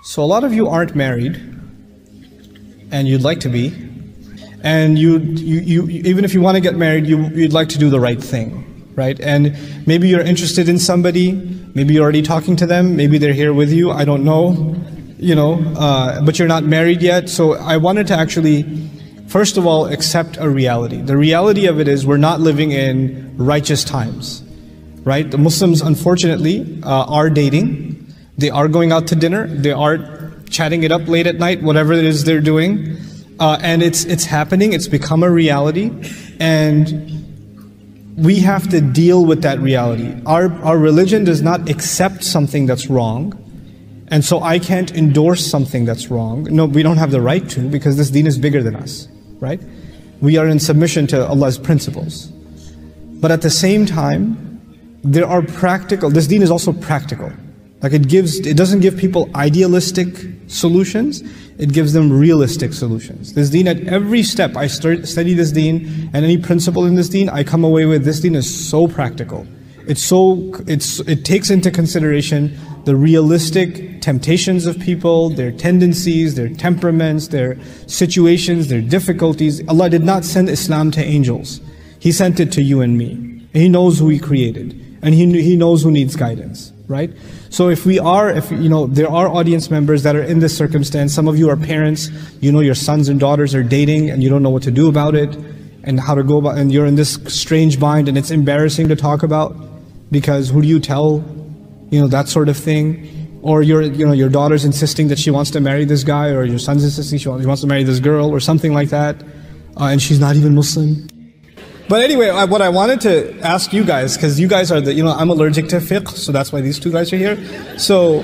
So a lot of you aren't married, and you'd like to be, and you even if you want to get married, you'd like to do the right thing, right? And maybe you're interested in somebody, maybe you're already talking to them, maybe they're here with you, I don't know, but you're not married yet. So I wanted to actually, first of all, accept a reality. The reality of it is we're not living in righteous times, right? The Muslims, unfortunately, are dating. They are going out to dinner. They are chatting it up late at night, whatever it is they're doing. And it's happening. It's become a reality. And we have to deal with that reality. Our religion does not accept something that's wrong. And so I can't endorse something that's wrong. No, we don't have the right to, because this deen is bigger than us, right? We are in submission to Allah's principles. But at the same time, there are this deen is also practical. Like it doesn't give people idealistic solutions, it gives them realistic solutions. This deen, at every step I study this deen, and any principle in this deen, I come away with this deen is so practical. It takes into consideration the realistic temptations of people, their tendencies, their temperaments, their situations, their difficulties. Allah did not send Islam to angels. He sent it to you and me. He knows who He created, and He knows who needs guidance, right? So if there are audience members that are in this circumstance, some of you are parents, your sons and daughters are dating and you don't know what to do about it and how to go about, and you're in this strange bind and it's embarrassing to talk about because who do you tell, that sort of thing. Or your daughter's insisting that she wants to marry this guy, or your son's insisting she wants to marry this girl or something like that, and she's not even Muslim. But anyway, what I wanted to ask you guys, because you guys are I'm allergic to fiqh, so that's why these two guys are here. So,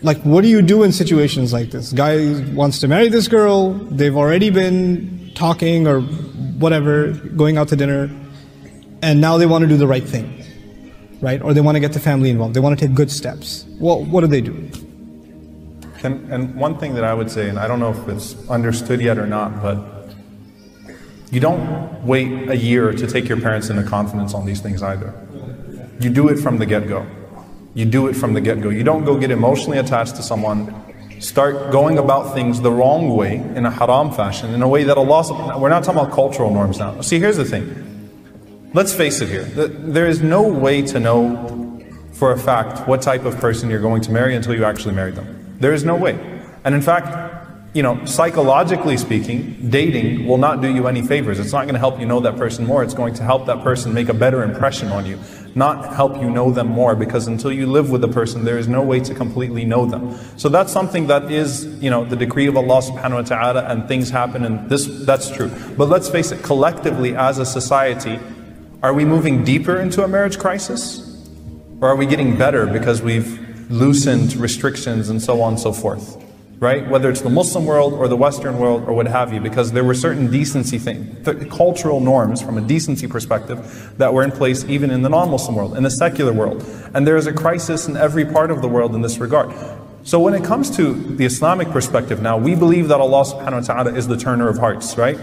what do you do in situations like this? Guy wants to marry this girl, they've already been talking or whatever, going out to dinner, and now they want to do the right thing, right? Or they want to get the family involved, they want to take good steps. Well, what do they do? And one thing that I would say, and I don't know if it's understood yet or not, but you don't wait a year to take your parents into confidence on these things either. You do it from the get-go. You do it from the get-go. You don't go get emotionally attached to someone, start going about things the wrong way, in a haram fashion, in a way that Allah, we're not talking about cultural norms now. See, here's the thing. Let's face it here. There is no way to know for a fact what type of person you're going to marry until you actually marry them. There is no way. And in fact, psychologically speaking, dating will not do you any favors. It's not going to help you know that person more. It's going to help that person make a better impression on you, not help you know them more, because until you live with the person, there is no way to completely know them. So that's something that is, the decree of Allah subhanahu wa ta'ala, and things happen, and that's true. But let's face it, collectively as a society, are we moving deeper into a marriage crisis? Or are we getting better because we've loosened restrictions and so on and so forth? Right? Whether it's the Muslim world or the Western world or what have you, because there were certain decency cultural norms from a decency perspective that were in place even in the non-Muslim world, in the secular world. And there is a crisis in every part of the world in this regard. So when it comes to the Islamic perspective now, we believe that Allah subhanahu wa ta'ala is the turner of hearts, right?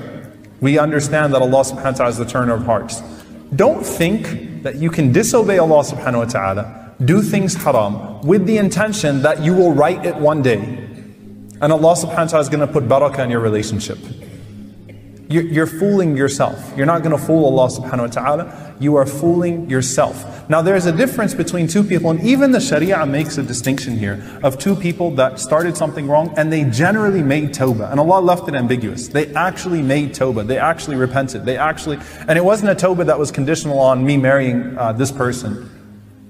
We understand that Allah subhanahu wa ta'ala is the turner of hearts. Don't think that you can disobey Allah subhanahu wa ta'ala, do things haram, with the intention that you will right it one day. And Allah subhanahu wa ta'ala is going to put barakah in your relationship. You're fooling yourself. You're not going to fool Allah subhanahu wa ta'ala. You are fooling yourself. Now there's a difference between two people, and even the Sharia makes a distinction here of two people that started something wrong and they generally made tawbah. And Allah left it ambiguous. They actually made tawbah. They actually repented. And it wasn't a tawbah that was conditional on me marrying this person.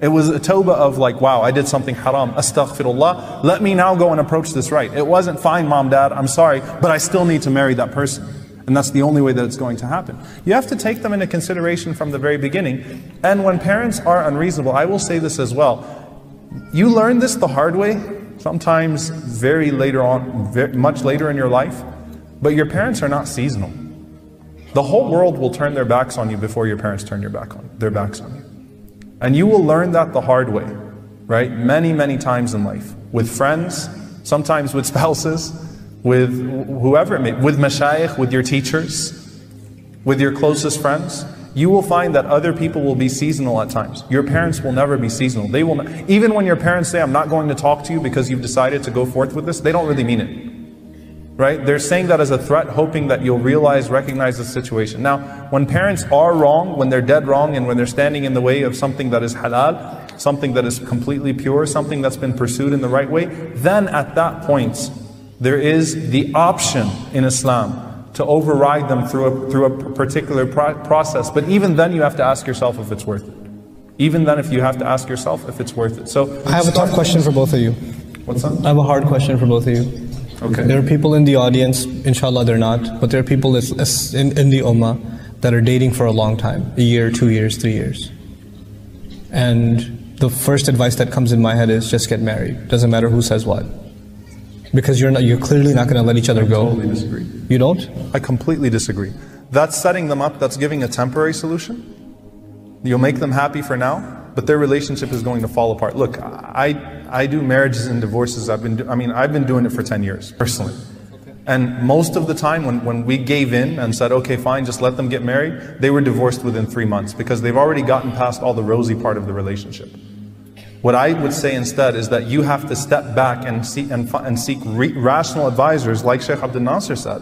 It was a tawbah of wow, I did something haram, astaghfirullah, let me now go and approach this right. It wasn't, fine mom, dad, I'm sorry, but I still need to marry that person. And that's the only way that it's going to happen. You have to take them into consideration from the very beginning. And when parents are unreasonable, I will say this as well, you learn this the hard way, sometimes very later on, much later in your life, but your parents are not seasonal. The whole world will turn their backs on you before your parents turn their backs on you. And you will learn that the hard way, right? Many, many times in life. With friends, sometimes with spouses, with whoever it may be, with mashayikh, with your teachers, with your closest friends. You will find that other people will be seasonal at times. Your parents will never be seasonal. They will not, even when your parents say, I'm not going to talk to you because you've decided to go forth with this, they don't really mean it. Right? They're saying that as a threat, hoping that you'll recognize the situation. Now, when parents are wrong, when they're dead wrong, and when they're standing in the way of something that is halal, something that is completely pure, something that's been pursued in the right way, then at that point, there is the option in Islam to override them through a particular process. But even then you have to ask yourself if it's worth it. Even then you have to ask yourself if it's worth it. So I have a tough question for both of you. What's that? I have a hard question for both of you. Okay. There are people in the audience, inshallah they're not, but there are people in the ummah that are dating for a long time, a year, 2 years, 3 years. And the first advice that comes in my head is just get married. Doesn't matter who says what. Because you're clearly not going to let each other go. I totally disagree. You don't? I completely disagree. That's setting them up, that's giving a temporary solution. You'll make them happy for now, but their relationship is going to fall apart. Look, I do marriages and divorces. I've been doing it for 10 years, personally. And most of the time when we gave in and said, okay, fine, just let them get married, they were divorced within 3 months because they've already gotten past all the rosy part of the relationship. What I would say instead is that you have to step back and seek rational advisors, like Sheikh Abdul Nasser said,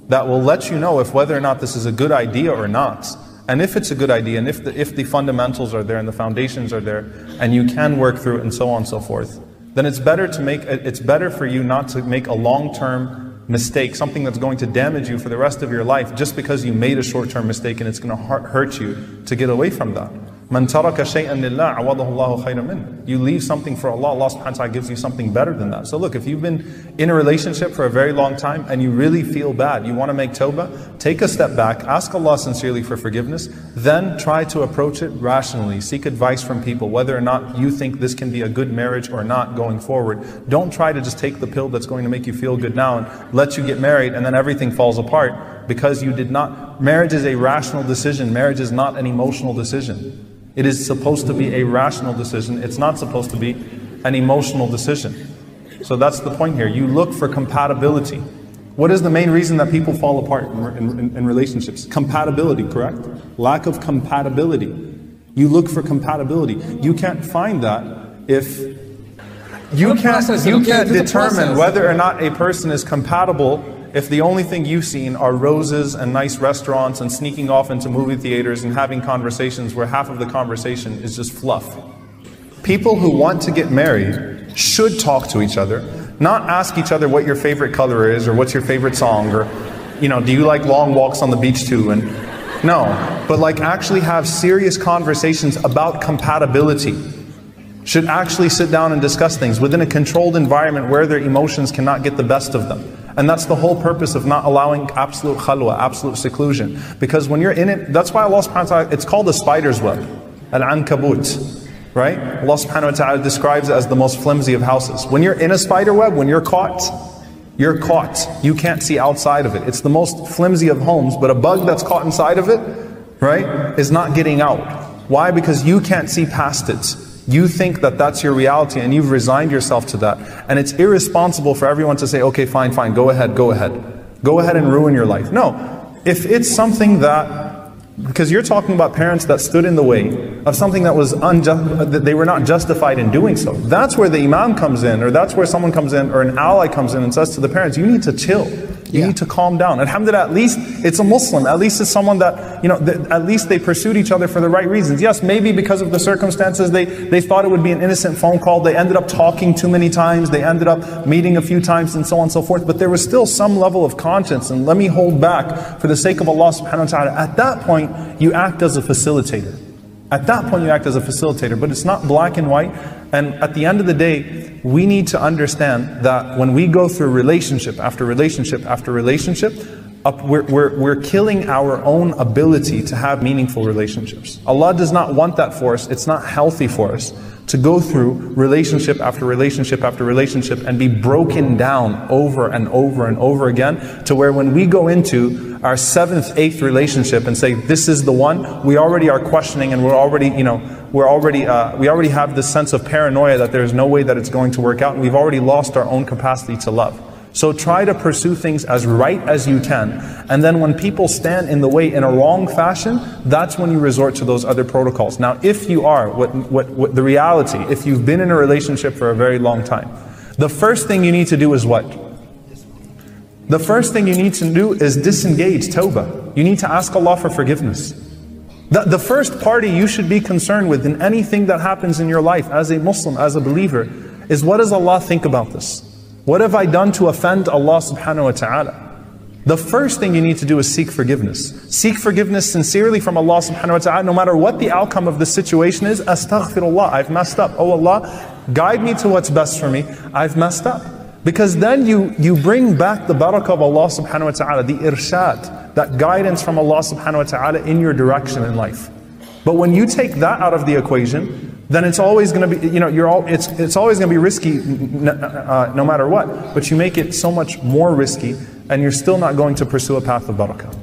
that will let you know if whether or not this is a good idea or not. And if it's a good idea, and if the fundamentals are there and the foundations are there, and you can work through it and so on and so forth, then it's better for you not to make a long-term mistake, something that's going to damage you for the rest of your life, just because you made a short-term mistake and it's going to hurt you to get away from that. Man taraka shay'an lillah awadahu Allahu khayran min. You leave something for Allah, Allah subhanahu wa ta'ala gives you something better than that. So look, if you've been in a relationship for a very long time and you really feel bad, you want to make tawbah, take a step back, ask Allah sincerely for forgiveness, then try to approach it rationally. Seek advice from people, whether or not you think this can be a good marriage or not going forward. Don't try to just take the pill that's going to make you feel good now and let you get married and then everything falls apart because you did not. Marriage is a rational decision. Marriage is not an emotional decision. It is supposed to be a rational decision. It's not supposed to be an emotional decision. So that's the point here. You look for compatibility. What is the main reason that people fall apart in relationships? Compatibility, correct? Lack of compatibility. You look for compatibility. You can't find that if you can't determine whether or not a person is compatible if the only thing you've seen are roses and nice restaurants and sneaking off into movie theaters and having conversations where half of the conversation is just fluff. People who want to get married should talk to each other, not ask each other what your favorite color is or what's your favorite song or, do you like long walks on the beach too? And no, but like actually have serious conversations about compatibility. Should actually sit down and discuss things within a controlled environment where their emotions cannot get the best of them. And that's the whole purpose of not allowing absolute khalwa, absolute seclusion. Because when you're in it, that's why Allah subhanahu wa ta'ala, it's called the spider's web, al-ankabut, right? Allah subhanahu wa ta'ala describes it as the most flimsy of houses. When you're in a spider web, when you're caught. You're caught. You can't see outside of it. It's the most flimsy of homes, but a bug that's caught inside of it, right, is not getting out. Why? Because you can't see past it. You think that that's your reality and you've resigned yourself to that. And it's irresponsible for everyone to say, okay, fine, go ahead. Go ahead and ruin your life. No, if it's something that, because you're talking about parents that stood in the way of something that was unjust, that they were not justified in doing so. That's where the imam comes in, or that's where someone comes in, or an ally comes in and says to the parents, you need to chill. You need to calm down. Alhamdulillah, at least it's a Muslim. At least it's someone that, at least they pursued each other for the right reasons. Yes, maybe because of the circumstances, they thought it would be an innocent phone call. They ended up talking too many times. They ended up meeting a few times and so on and so forth. But there was still some level of conscience. And let me hold back for the sake of Allah subhanahu wa ta'ala. At that point, you act as a facilitator. At that point, you act as a facilitator. But it's not black and white. And at the end of the day, we need to understand that when we go through relationship after relationship after relationship, we're killing our own ability to have meaningful relationships. Allah does not want that for us. It's not healthy for us to go through relationship after relationship after relationship and be broken down over and over and over again, to where when we go into our 7th, 8th relationship and say, this is the one, we already are questioning and we already have this sense of paranoia that there's no way that it's going to work out, and we've already lost our own capacity to love. So try to pursue things as right as you can. And then when people stand in the way in a wrong fashion, that's when you resort to those other protocols. Now, if you are, what the reality, if you've been in a relationship for a very long time, the first thing you need to do is what? The first thing you need to do is disengage, tawbah. You need to ask Allah for forgiveness. The first party you should be concerned with in anything that happens in your life as a Muslim, as a believer, is what does Allah think about this? What have I done to offend Allah subhanahu wa ta'ala? The first thing you need to do is seek forgiveness. Seek forgiveness sincerely from Allah subhanahu wa ta'ala, no matter what the outcome of the situation is. Astaghfirullah, I've messed up. Oh Allah, guide me to what's best for me. I've messed up. Because then you bring back the barakah of Allah subhanahu wa ta'ala, the irshad, that guidance from Allah subhanahu wa ta'ala in your direction in life. But when you take that out of the equation, then it's always going to be, it's always going to be risky no matter what. But you make it so much more risky, and you're still not going to pursue a path of barakah.